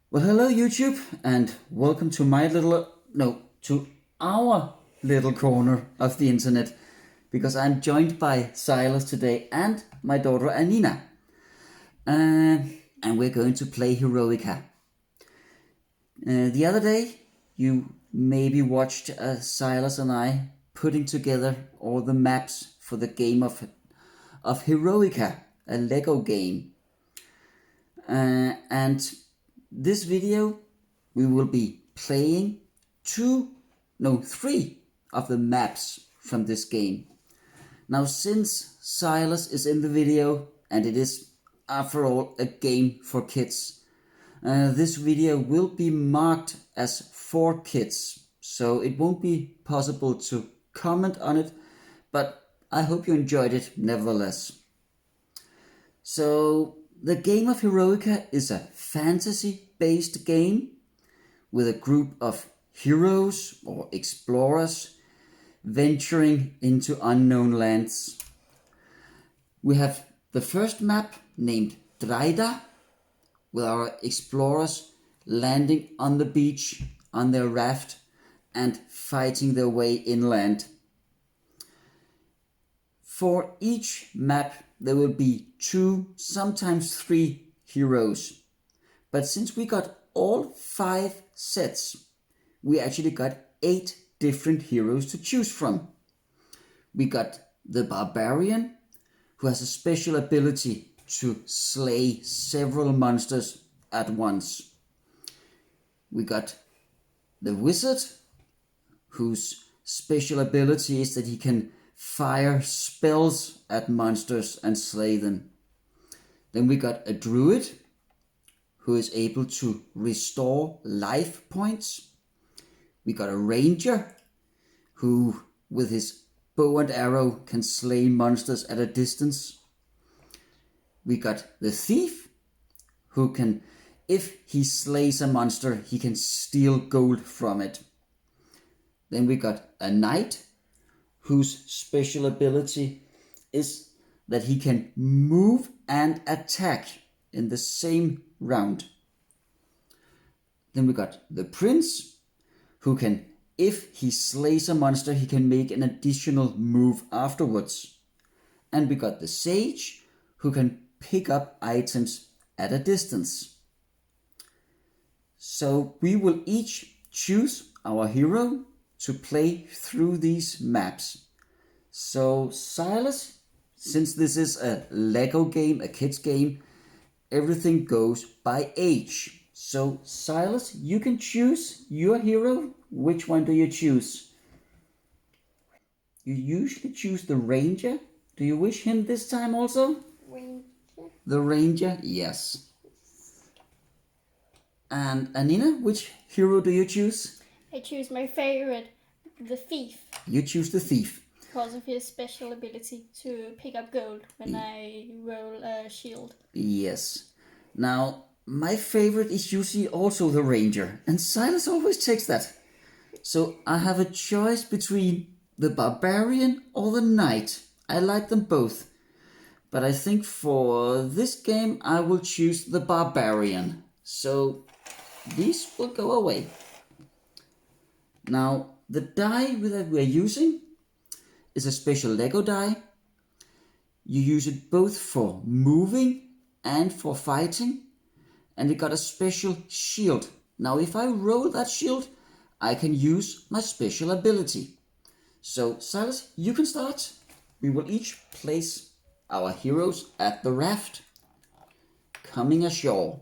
Well, hello YouTube, and welcome to to our little corner of the internet, because I'm joined by Silas today and my daughter Anina, and we're going to play Heroica. The other day, you maybe watched Silas and I putting together all the maps for the game of Heroica, a Lego game, and this video we will be playing three of the maps from this game. Now, since Silas is in the video and it is, after all, a game for kids, this video will be marked as for kids, so it won't be possible to comment on it, but I hope you enjoyed it nevertheless. So, the game of Heroica is a fantasy-based game with a group of heroes or explorers venturing into unknown lands. We have the first map named Druid, with our explorers landing on the beach on their raft and fighting their way inland. For each map there will be 2, sometimes 3 heroes. But since we got all 5 sets, we actually got 8 different heroes to choose from. We got the Barbarian, who has a special ability to slay several monsters at once. We got the Wizard, whose special ability is that he can fire spells at monsters and slay them. Then we got a Druid, who is able to restore life points. We got a Ranger, who with his bow and arrow can slay monsters at a distance. We got the Thief, who can, if he slays a monster, he can steal gold from it. Then we got a Knight, whose special ability is that he can move and attack in the same round. Then we got the Prince, who can, if he slays a monster, he can make an additional move afterwards. And we got the Sage, who can pick up items at a distance. So we will each choose our hero to play through these maps. So Silas, since this is a Lego game, a kids game, everything goes by age. So Silas, you can choose your hero. Which one do you choose? You usually choose the Ranger. Do you wish him this time also? Ranger. The Ranger, yes. And Anina, which hero do you choose? I choose my favorite, the Thief, You choose the Thief. because of his special ability to pick up gold when I roll a shield. Yes. Now, my favorite is usually also the Ranger, and Silas always takes that. So I have a choice between the Barbarian or the Knight. I like them both, but I think for this game I will choose the Barbarian. So these will go away. Now, the die that we're using is a special Lego die. You use it both for moving and for fighting, and it got a special shield. Now, if I roll that shield, I can use my special ability. So, Silas, you can start. We will each place our heroes at the raft, coming ashore.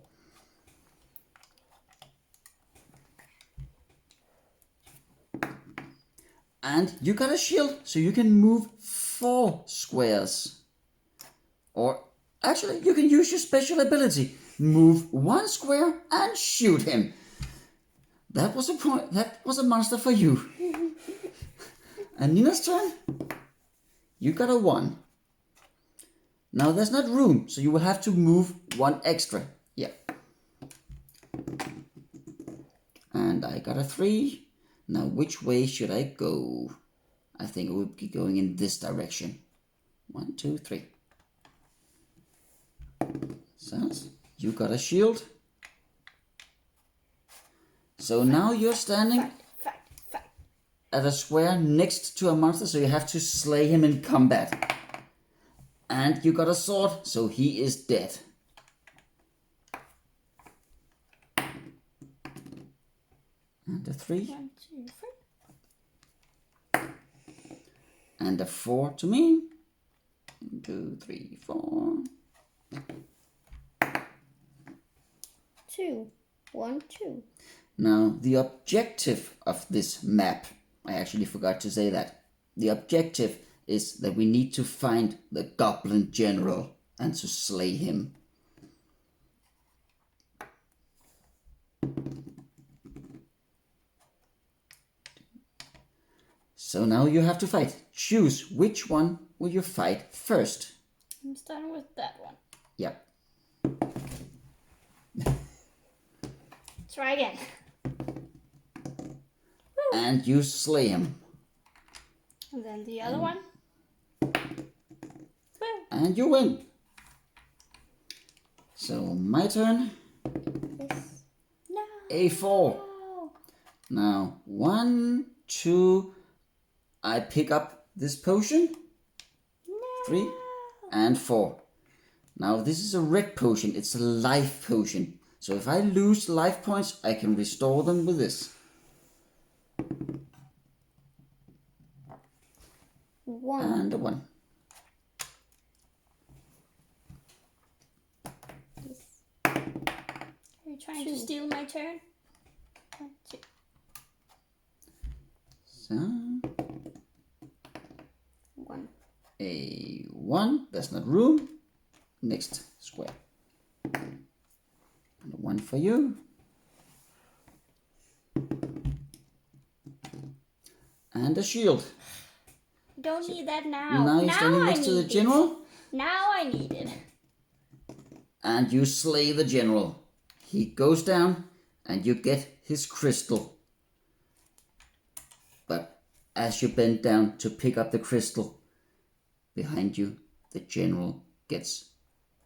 And you got a shield, so you can move 4 squares. Or, actually, you can use your special ability. Move 1 square and shoot him. That was a monster for you. And Nina's turn. You got a 1. Now there's not room, so you will have to move 1 extra. Yeah. And I got a 3. Now which way should I go? I think I would be going in this direction. 1, 2, 3. So you got a shield. So now you're standing Fight. at a square next to a monster, so you have to slay him in combat. And you got a sword, so he is dead. And a 3. 1, 2, 3. And a 4 to me. 1, 2, 3, 4. 2, 1, 2. Now, the objective of this map, I actually forgot to say that. The objective is that we need to find the Goblin General and to slay him. So now you have to fight. Choose which one will you fight first. I'm starting with that one. Yep. Try again. And you slay him. And then the other one. And you win. So my turn. Yes. No. A4. No. Now 1, 2. I pick up this potion. 3 and 4. Now this is a red potion. It's a life potion. So if I lose life points, I can restore them with this. 1. And a 1. Yes. Are you trying to steal my turn? 1, 2. So 1. a 1. There's not room. Next square. And a 1 for you. And a shield. Don't need that now. Now you're standing next to the general. Now I need it. And you slay the general. He goes down and you get his crystal. But as you bend down to pick up the crystal, behind you, the general gets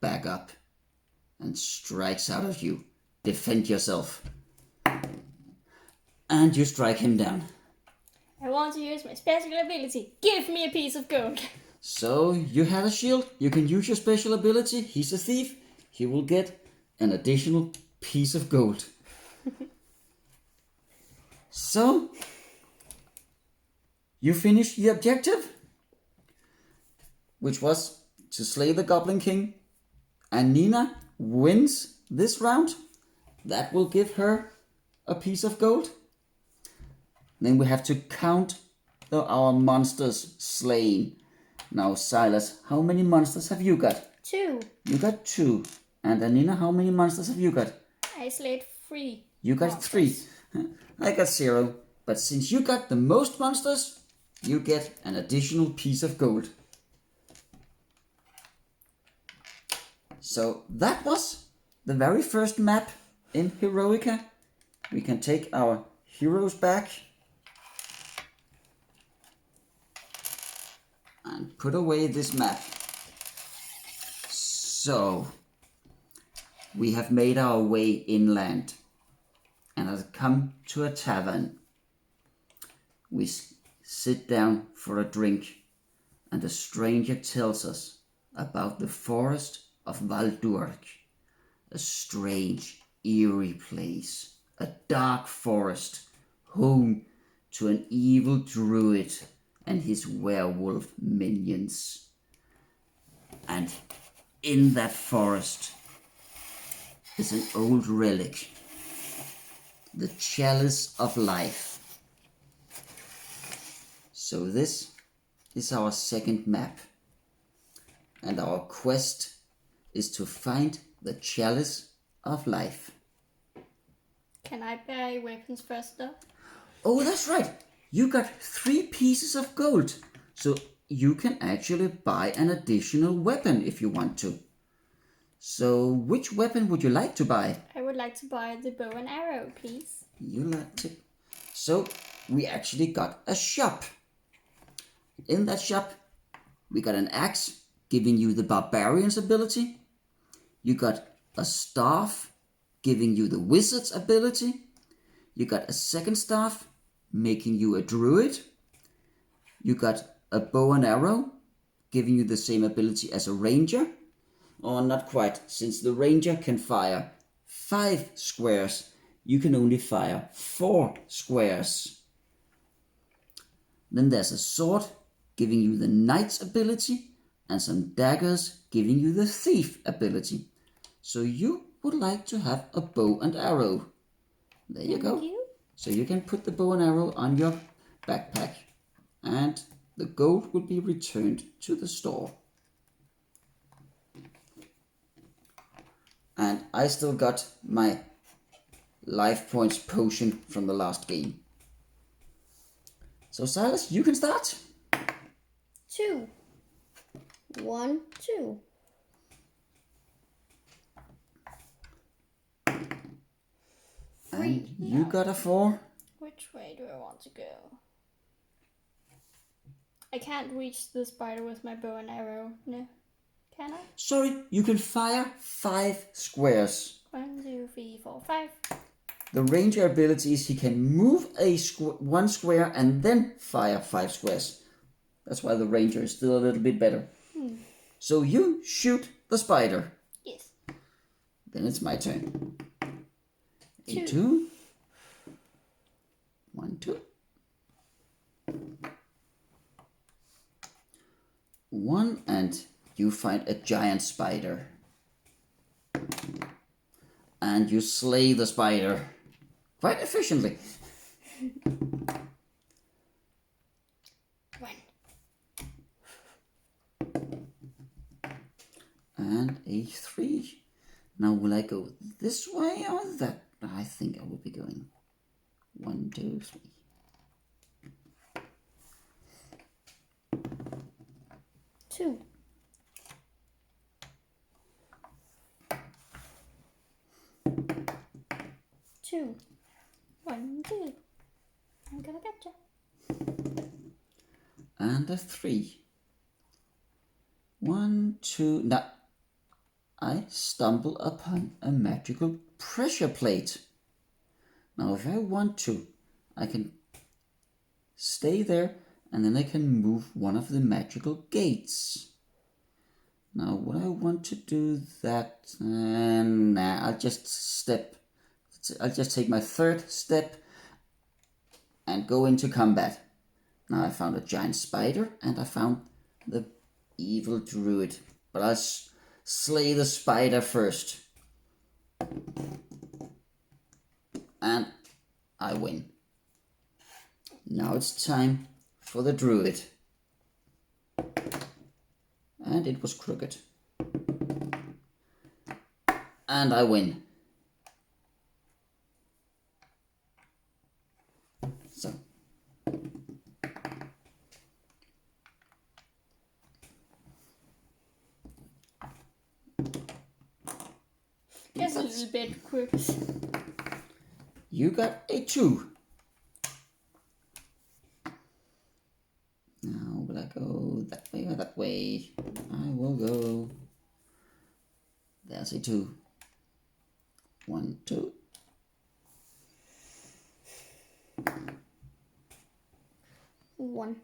back up and strikes out at you. Defend yourself. And you strike him down. I want to use my special ability. Give me a piece of gold. So you have a shield. You can use your special ability. He's a thief. He will get an additional piece of gold. So you finish the objective, which was to slay the Goblin King. Anina wins this round. That will give her a piece of gold. Then we have to count our monsters slain. Now, Silas, how many monsters have you got? 2. You got 2. And Anina, how many monsters have you got? I slayed 3. You got monsters. 3. I got 0. But since you got the most monsters, you get an additional piece of gold. So that was the very first map in Heroica. We can take our heroes back and put away this map. So we have made our way inland and have come to a tavern. We sit down for a drink and a stranger tells us about the forest of Valdurk, a strange, eerie place, a dark forest, home to an evil druid and his werewolf minions. And in that forest is an old relic, the chalice of life. So this is our second map, and our quest is to find the chalice of life. Can I buy weapons first though? Oh, that's right. You got 3 pieces of gold. So you can actually buy an additional weapon if you want to. So which weapon would you like to buy? I would like to buy the bow and arrow, please. You like to... So we actually got a shop. In that shop, we got an axe giving you the barbarian's ability. You got a staff giving you the wizard's ability. You got a second staff, making you a druid. You got a bow and arrow, giving you the same ability as a ranger. Or not quite, since the ranger can fire 5 squares, you can only fire 4 squares. Then there's a sword, giving you the knight's ability, and some daggers, giving you the thief ability. So you would like to have a bow and arrow. There you go. So you can put the bow and arrow on your backpack, and the gold will be returned to the store. And I still got my life points potion from the last game. So Silas, you can start. 2. 1, 2. And you got a 4. Which way do I want to go? I can't reach the spider with my bow and arrow. No. Can I? Sorry, you can fire 5 squares. 1, 2, 3, 4, 5. The ranger ability is he can move one square and then fire 5 squares. That's why the ranger is still a little bit better. So you shoot the spider. Yes. Then it's my turn. 2. 2. 1, 2. 1, and you find a giant spider. And you slay the spider quite efficiently. 1. And a 3. Now will I go this way or that? I think I will be going 1, 2, 3. 2. 2. 1, 2. I'm gonna get you. And a 3. 1, 2. Now, I stumble upon a magical pressure plate. Now, if I want to, I can stay there and then I can move one of the magical gates. Now, would I want to do that? Nah, I'll just take my 3rd step and go into combat. Now I found a giant spider and I found the evil druid. But I'll slay the spider first. And I win. Now it's time for the druid. And it was crooked. And I win. So. Just a little bit quick. You got a 2. Now, will I go that way or that way? I will go. There's a 2. 1, 2. One.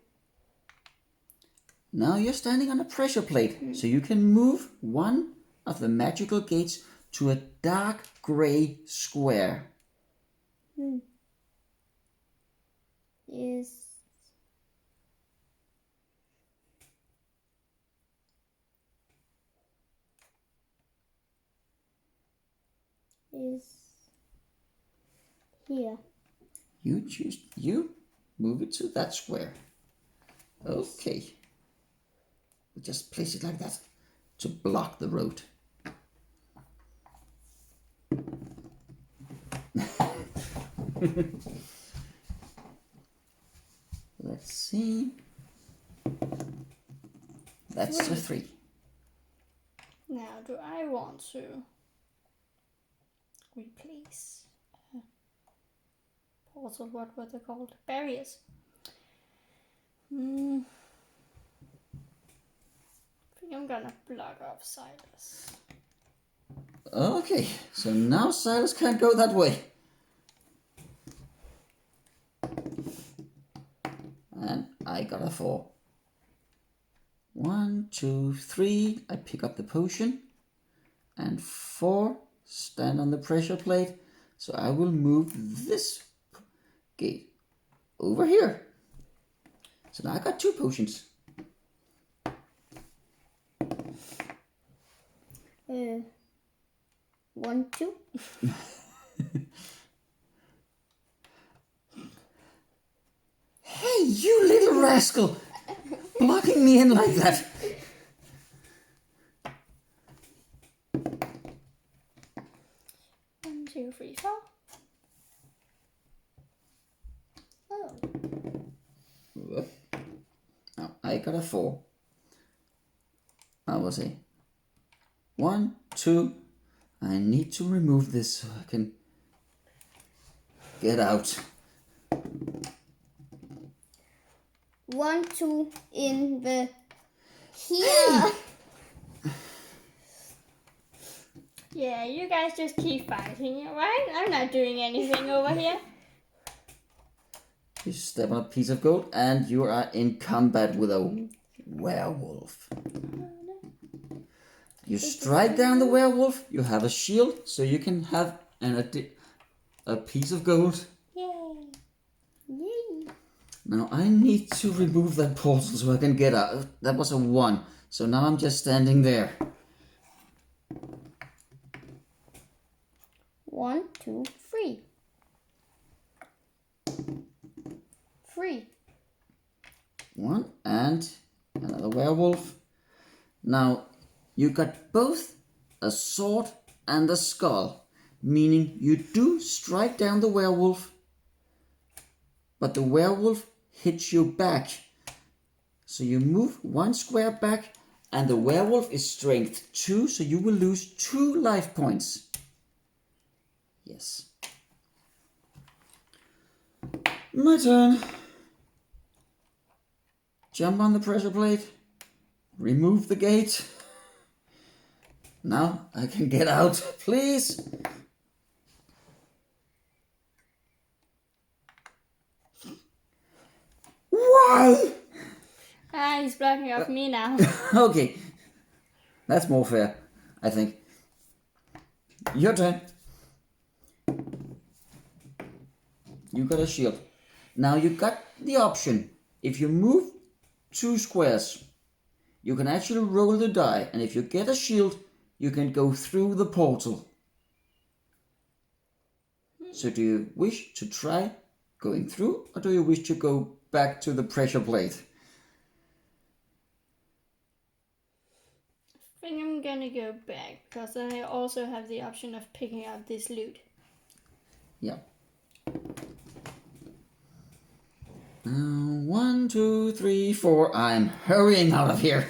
Now you're standing on a pressure plate, so you can move one of the magical gates to a dark gray square. Is here. You move it to that square. Okay. We'll just place it like that to block the road. Let's see. That's a 3. Now, do I want to replace portal? What were they called? Barriers. I think I'm gonna block off Silas. Okay, so now Silas can't go that way. I got a 4. 1, 2, 3. I pick up the potion. And 4. Stand on the pressure plate. So I will move this gate over here. So now I got 2 potions. 1, 2. Hey, you little rascal! Blocking me in like that. One, two, three, four. Oh. Whoop. Now I got a 4. I will say 1, 2. I need to remove this so I can get out. 1, 2 in the here. Yeah, you guys just keep fighting, right? I'm not doing anything over here. You step on a piece of gold and you are in combat with a werewolf. You strike down the werewolf, you have a shield, so you can have a piece of gold. Yay. Yay. Now I need to remove that portal so I can get out. That was a 1, so now I'm just standing there. 1, 2, 3. 3. 1 and another werewolf. Now you got both a sword and a skull, meaning you do strike down the werewolf, but the werewolf hits you back. So you move 1 square back and the werewolf is strength 2, so you will lose 2 life points. Yes. My turn. Jump on the pressure plate. Remove the gate. Now I can get out, please. Why? Ah, he's blocking off me now. Okay. That's more fair, I think. Your turn. You got a shield. Now you got the option. If you move 2 squares, you can actually roll the die, and if you get a shield, you can go through the portal. So do you wish to try going through, or do you wish to go back to the pressure plate? I think I'm gonna go back, because then I also have the option of picking up this loot. Yeah. 1, 2, 3, 4. I'm hurrying out of here.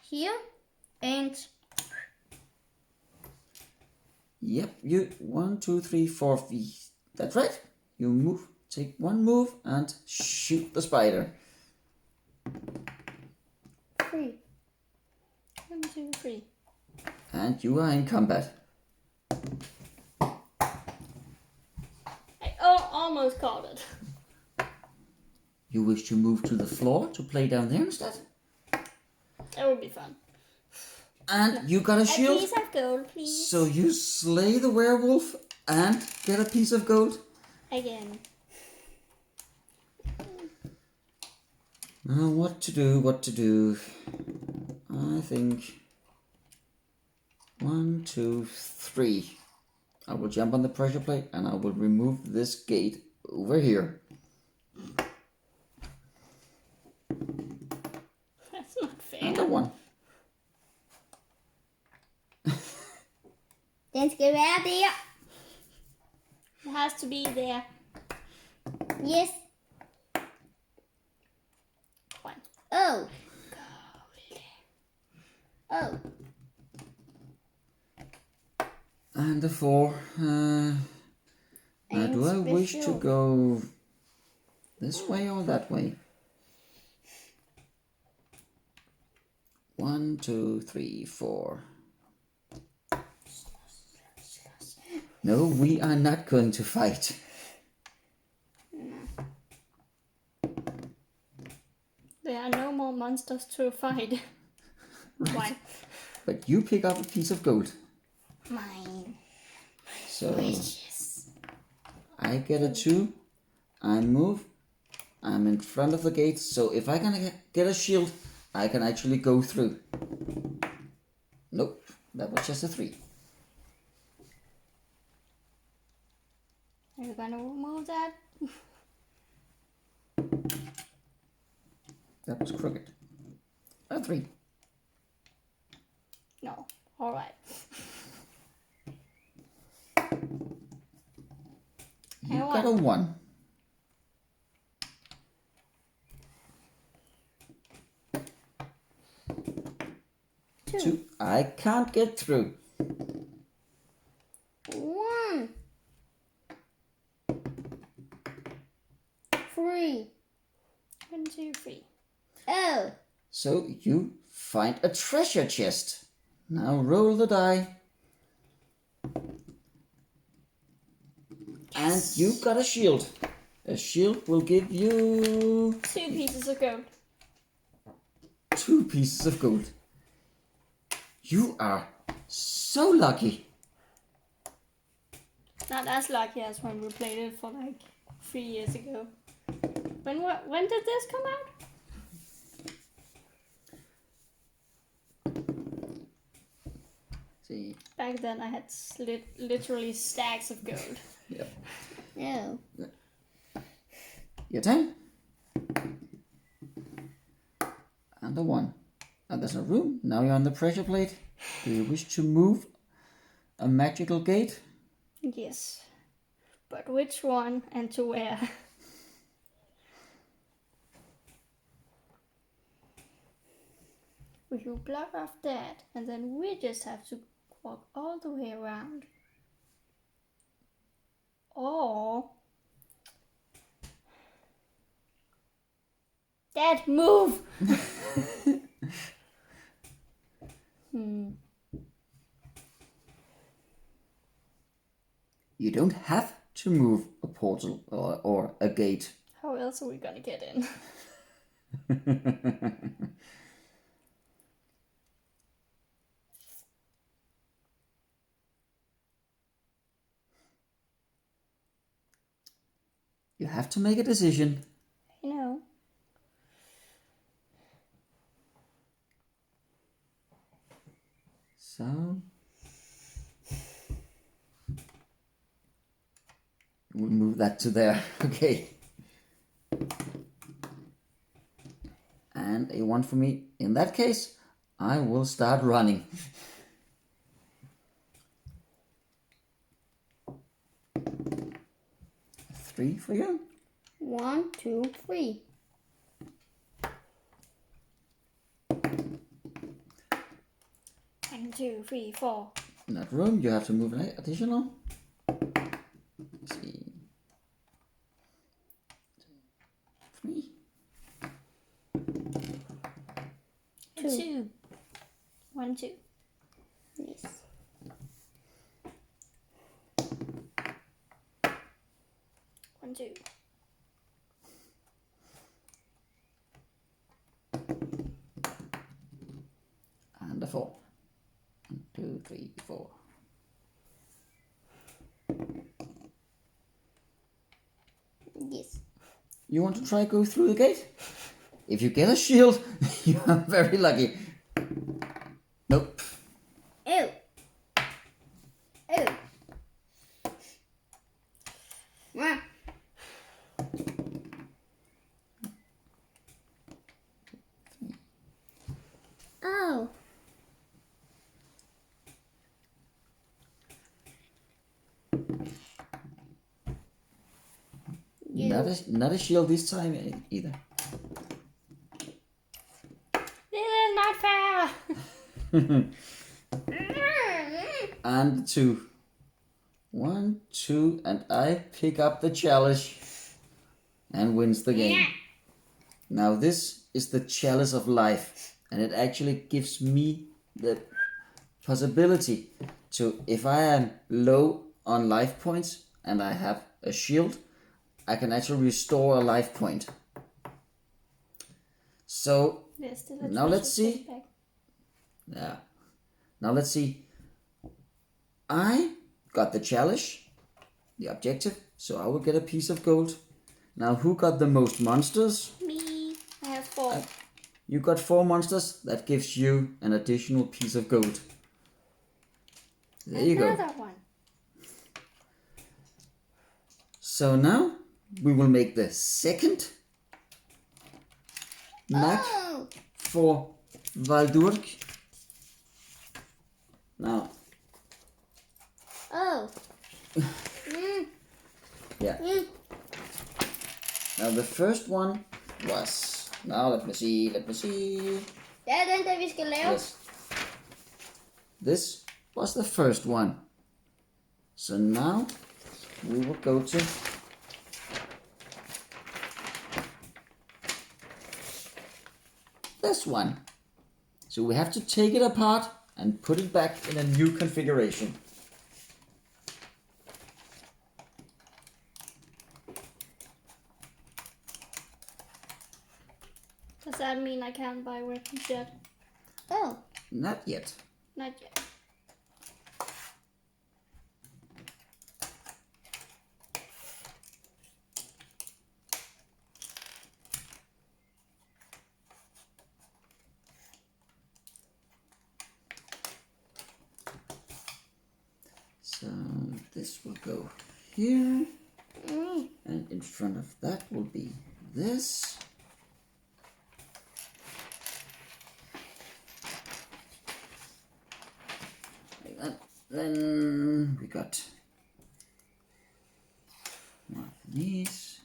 Here. And Yep, you 1, 2, 3, 4. That's right. You move, take 1 move and shoot the spider. 3. 1, 2, 3. And you are in combat. I almost caught it. You wish to move to the floor to play down there instead? That would be fun. And you got a A shield. piece of gold, please. So you slay the werewolf and get a piece of gold. Again. Now what to do? I think 1, 2, 3. I will jump on the pressure plate and I will remove this gate over here. That's not fair. Another 1. den skal være der. It has to be there. Yes. One. Oh. Oh. And the 4. Now do I wish to special. go this way or that way? 1, 2, 3, 4. No, we are not going to fight. There are no more monsters to fight. Why? But you pick up a piece of gold. Mine. So Precious. I get a 2. I move. I'm in front of the gate. So if I can get a shield, I can actually go through. Nope. That was just a 3. Are you gonna remove that? That was crooked. A 3. No. Alright. You got a 1. 2. I can't get through. 1. 3. 1, 2, 3. Oh. So you find a treasure chest. Now roll the die. And you got a shield. A shield will give you 2 pieces of gold. 2 pieces of gold. You are so lucky. Not as lucky as when we played it for like 3 years ago. When did this come out? See. Back then I had literally stacks of gold. Yep. No. Your turn. And a 1. And there's a room. Now you're on the pressure plate. Do you wish to move a magical gate? Yes. But which one and to where? We will block off that and then we just have to walk all the way around. Or... Dad, move! You don't have to move a portal or a gate. How else are we gonna get in? You have to make a decision. You know. So we'll move that to there. Okay. And a 1 for me. In that case, I will start running. Three for you. 1, 2, 3. 1, 2, 3, 4. In that room, you have to move an additional. Let's see. 3. 2. 1, 2. Yes. 1, 2. And a 4. 1, 2, 3, 4. Yes. You want to try go through the gate? If you get a shield, you are very lucky. Nope. Oh. Oh. Ah. Oh. Not a shield this time either. This is not fair! And 2. 1, 2, and I pick up the chalice and wins the game. Now this is the chalice of life, and it actually gives me the possibility to, if I am low on life points and I have a shield, I can actually restore a life point. So There's still a now let's treasure see. chest back. Yeah. Now let's see. I got the challenge, the objective, so I will get a piece of gold. Now who got the most monsters? Me. I have 4. You got 4 monsters. That gives you an additional piece of gold. There you go. Another one. So now we will make the second map Oh. for Valdurk. Now, Oh. yeah. Now the first one was. Now let me see. Det er den, der vi skal lave. Yes. This was the first one. So now we will go to this one. So we have to take it apart and put it back in a new configuration. Does that mean I can't buy weapons yet? Oh. Not yet. Not yet. So this will go here. And in front of that will be this. Like that. Then we got one of these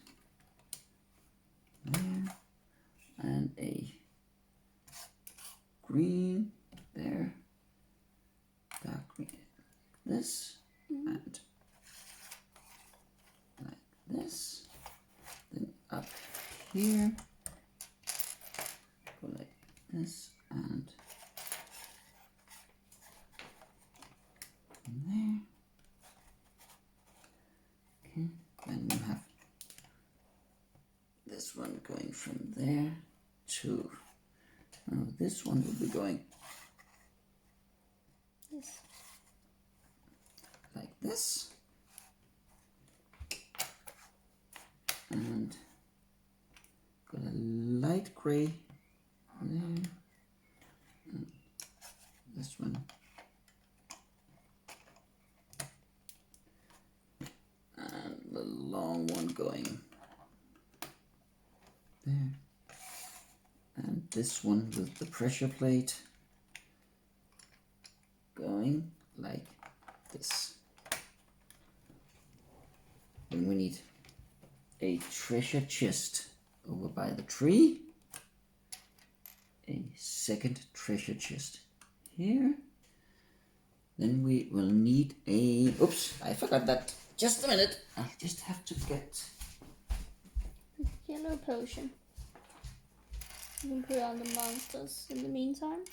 there, and a green there, dark green, this, and like this. Then up here, go like this, and there. Okay, then you have this one going from there to. Now this one will be going Yes. like this, and got a light gray there, and this one, and the long one going there, and this one with the pressure plate going like this. Then we need a treasure chest over by the tree, a second treasure chest here. Then we will need a, oops, I forgot that. Just a minute, I just have to get, Yellow potion. You can put on the monsters in the meantime.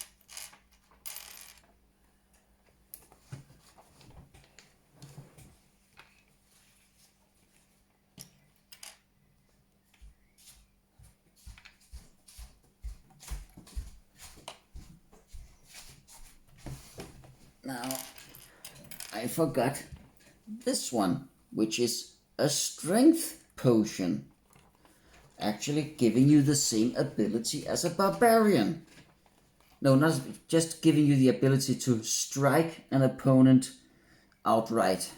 now I forgot this one, which is a strength potion. Actually giving you the same ability as a barbarian. No, not just giving you the ability to strike an opponent outright.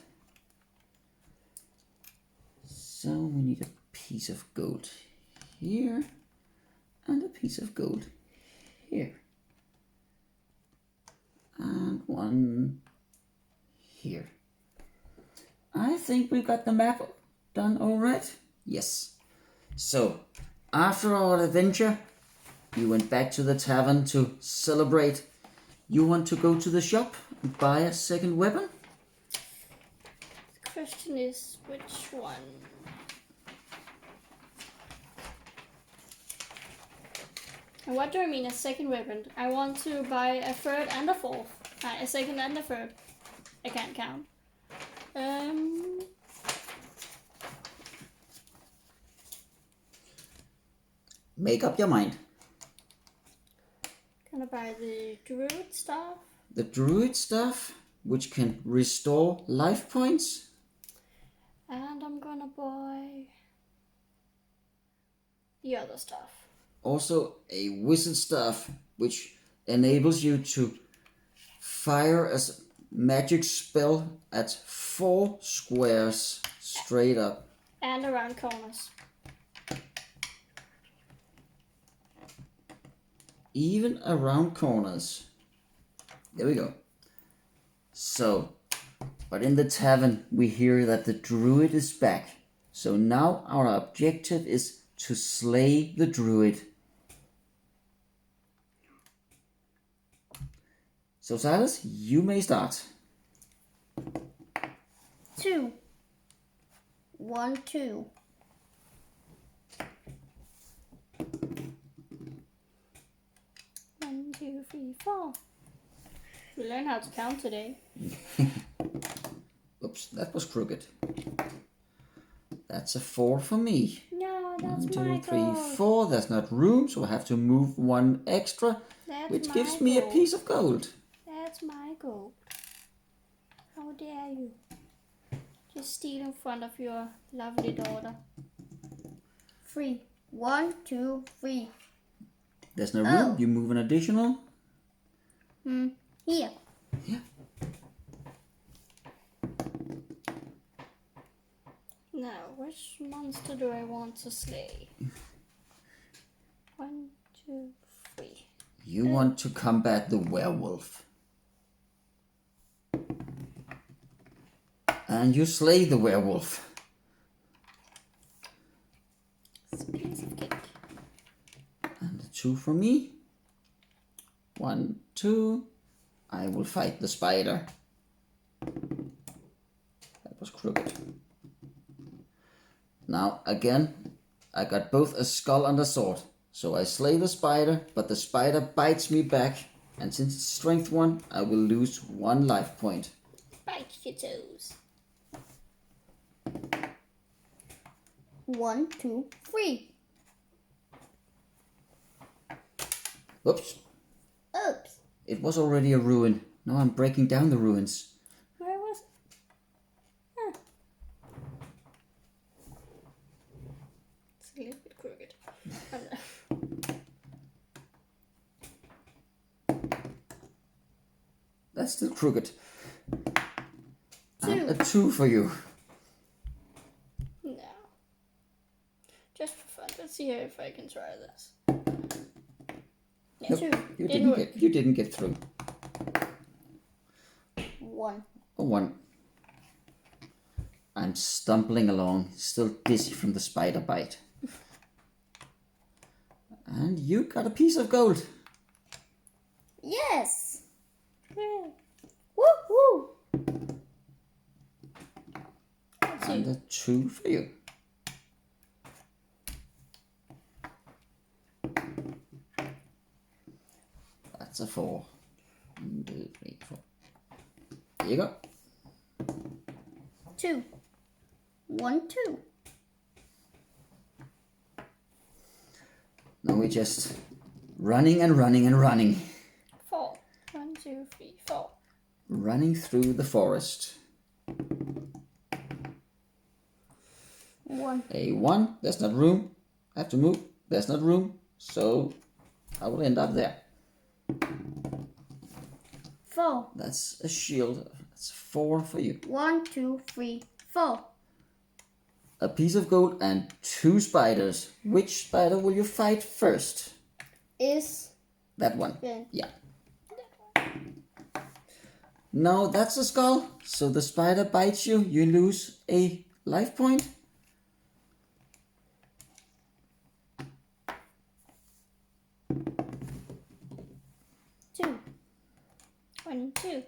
So we need a piece of gold here and a piece of gold here. And one here. I think we got the map done all right. Yes. So, after our adventure, you went back to the tavern to celebrate. You want to go to the shop and buy a second weapon? The question is, which one? And what do I mean a second weapon? I want to buy a third and a fourth. A second and a third. I can't count. Make up your mind. Gonna buy the Druid stuff. The Druid stuff, which can restore life points. And I'm gonna buy the other stuff. Also a wizard staff, which enables you to fire a magic spell at 4 squares straight up. And around corners. Even around corners. There we go. So, but in the tavern we hear that the Druid is back. So now our objective is to slay the Druid. So Silas, you may start. 2. 1, 2. One, 2, 3, 4. We learn how to count today. Oops, that was crooked. That's a 4 for me. No, that's 1, my 2, 3, gold. 4. That's not room, so I have to move 1 extra, That's which my gives me a gold. piece of gold. That's my gold. How dare you? Just steal in front of your lovely daughter. 3. 1, 2, 3. There's no room. You move an additional. Here. Yeah. Now, which monster do I want to slay? 1, 2, 3. You want to combat the werewolf. And you slay the werewolf. It's a piece of cake. And a 2 for me. 1, 2. I will fight the spider. That was crooked. Now again, I got both a skull and a sword. So I slay the spider, but the spider bites me back. And since it's strength 1, I will lose 1 life point. Bite your toes. 1, 2, 3. Whoops. Oops. It was already a ruin. Now I'm breaking down the ruins. Where was it? Huh. It's a little bit crooked. That's still crooked. 2. And a 2 for you. No. Just for fun. Let's see if I can try this. Yeah, Nope, 2. you Didn't didn't work. get. You didn't get through. 1. A 1. I'm stumbling along, still dizzy from the spider bite. And you got a piece of gold. Yes. Yeah. Woo woo. Let's see. And a 2 for you. That's a 4. 1, 2, 3, 4. There you go. 2. 1, 2. Now we're just running and running and running. 4. 1, 2, 3, 4. Running through the forest. 1. A 1, there's not room. I have to move. There's not room. So I will end up there. 4. That's a shield. That's 4 for you. 1, 2, 3, 4. A piece of gold and 2 spiders. Which spider will you fight first? Is That one. Yeah. Yeah. No, that's a skull. So the spider bites you. You lose a life point. 2. 1, 2.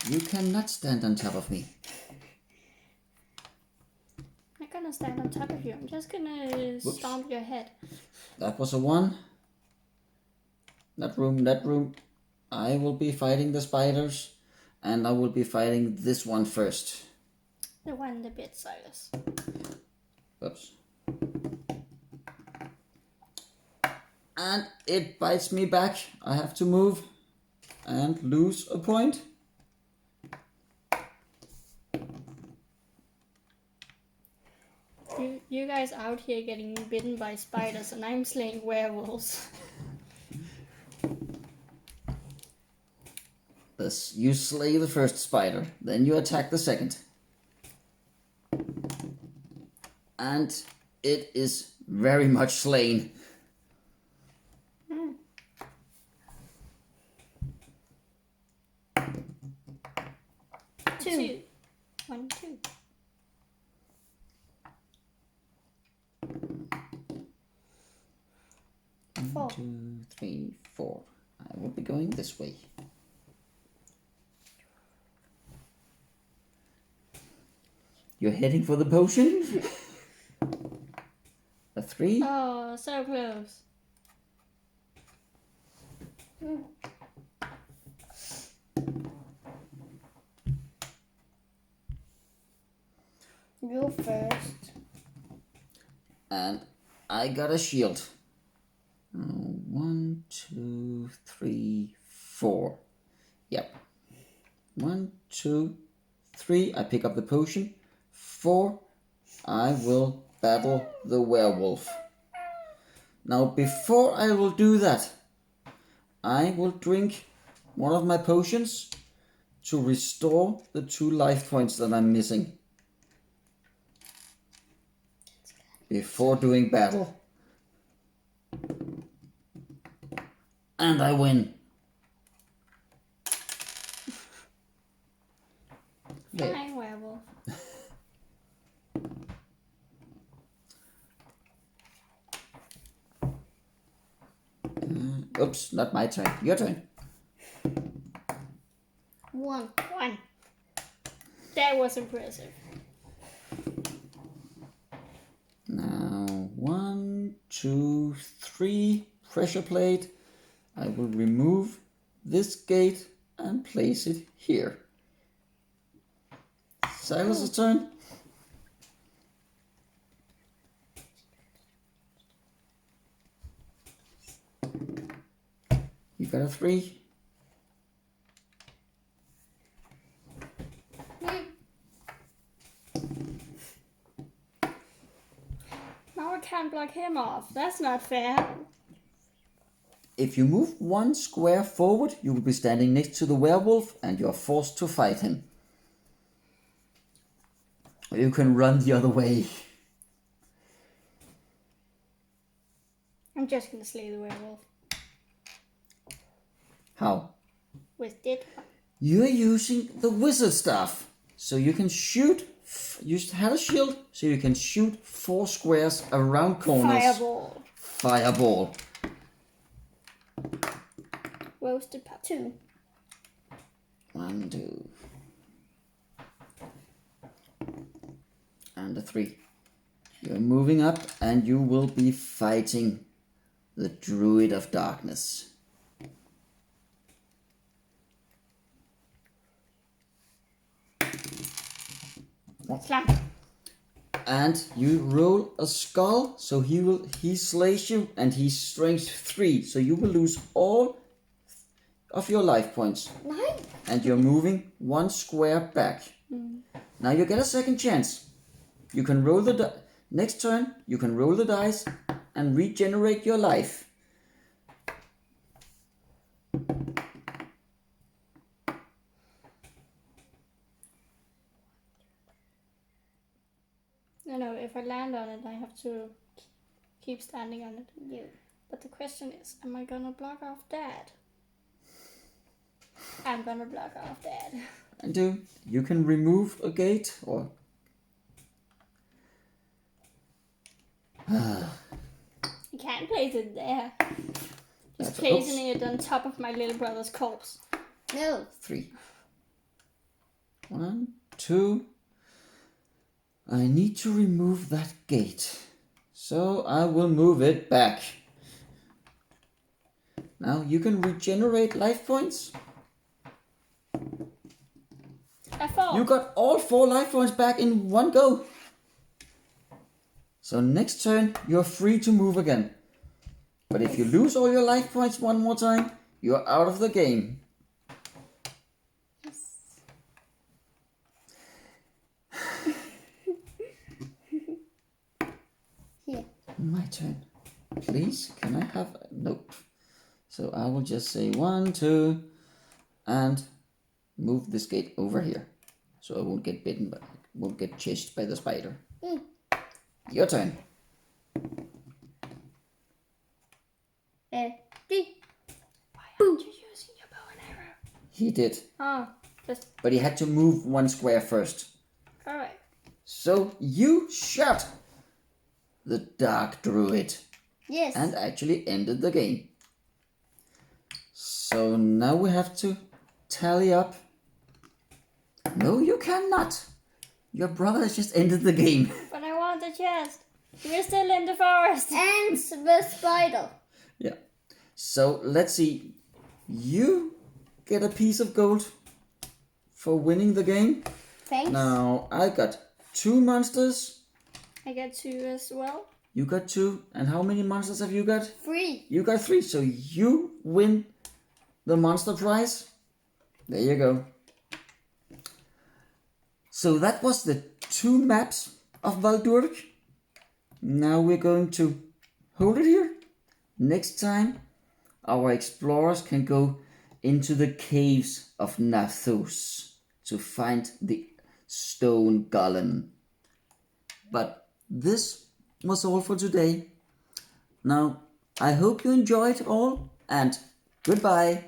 You cannot stand on top of me. I'm not gonna stand on top of you. I'm just gonna stomp your head. That was a 1. That room, that room. I will be fighting the spiders. And I will be fighting this one first. The one that bit Silas. Oops. And it bites me back. I have to move and lose a point. You guys out here getting bitten by spiders and I'm slaying werewolves. Thus, you slay the first spider, then you attack the second. And it is very much slain. Two. 1, 2. Four. 2, 3, 4. I will be going this way. You're heading for the potion? A 3? Oh, so close. You first. And I got a shield. 1, 2, 3, 4. Yep. 1, 2, 3. I pick up the potion. 4. I will battle the werewolf. Now, before I will do that, I will drink one of my potions to restore the 2 life points that I'm missing before doing battle. And I win. There. Fine werewolf. Oops, not my turn. Your turn. 1. 1. That was impressive. Now, 1, 2, 3. Pressure plate. I will remove this gate and place it here. Silas' turn. You got a 3. Now I can't block him off. That's not fair. If you move 1 square forward, you will be standing next to the werewolf and you are forced to fight him. Or you can run the other way. I'm just gonna slay the werewolf. How? With it. You're using the wizard staff. So you can shoot. You had a shield, so you can shoot 4 squares around corners. Fireball. Fireball. Roasted pop. 2. 1, 2. And a 3. You're moving up and you will be fighting the Druid of Darkness. Slam. And you roll a skull, so he slays you and he's strength 3, so you will lose all of your life points. 9. And you're moving 1 square back. Now you get a second chance. You can roll the next turn, you can roll the dice and regenerate your life. No, if I land on it, I have to keep standing on it. You. But the question is, am I gonna block off Dad? I'm gonna block off Dad. And you can remove a gate or... You can't place it there. Just Oops. placing it on top of my little brother's corpse. No. 3. 1, 2. I need to remove that gate. So I will move it back. Now you can regenerate life points. I fall. You got all 4 life points back in one go. So next turn, you're free to move again. But if you lose all your life points one more time, you're out of the game. Here. My turn. Please, can I have... Nope. So I will just say 1, 2, and move this gate over here. So I won't get bitten, but won't get chased by the spider. Your turn. Ready. Why aren't you using your bow and arrow? He did. Oh, just But he had to move 1 square first. alright. So you shot the Dark Druid Yes. and actually ended the game. So now we have to tally up. No, you cannot. Your brother has just ended the game. But I want the chest. We're still in the forest. And the spider. Yeah. So let's see. You get a piece of gold for winning the game. Thanks. Now I got 2 monsters. I get 2 as well. You got 2. And how many monsters have you got? 3. You got 3. So you win the monster prize. There you go. So that was the 2 maps of Valdurg. Now we're going to hold it here. Next time, our explorers can go into the caves of Nathos to find the stone golem. But this was all for today. Now, I hope you enjoyed all, and goodbye.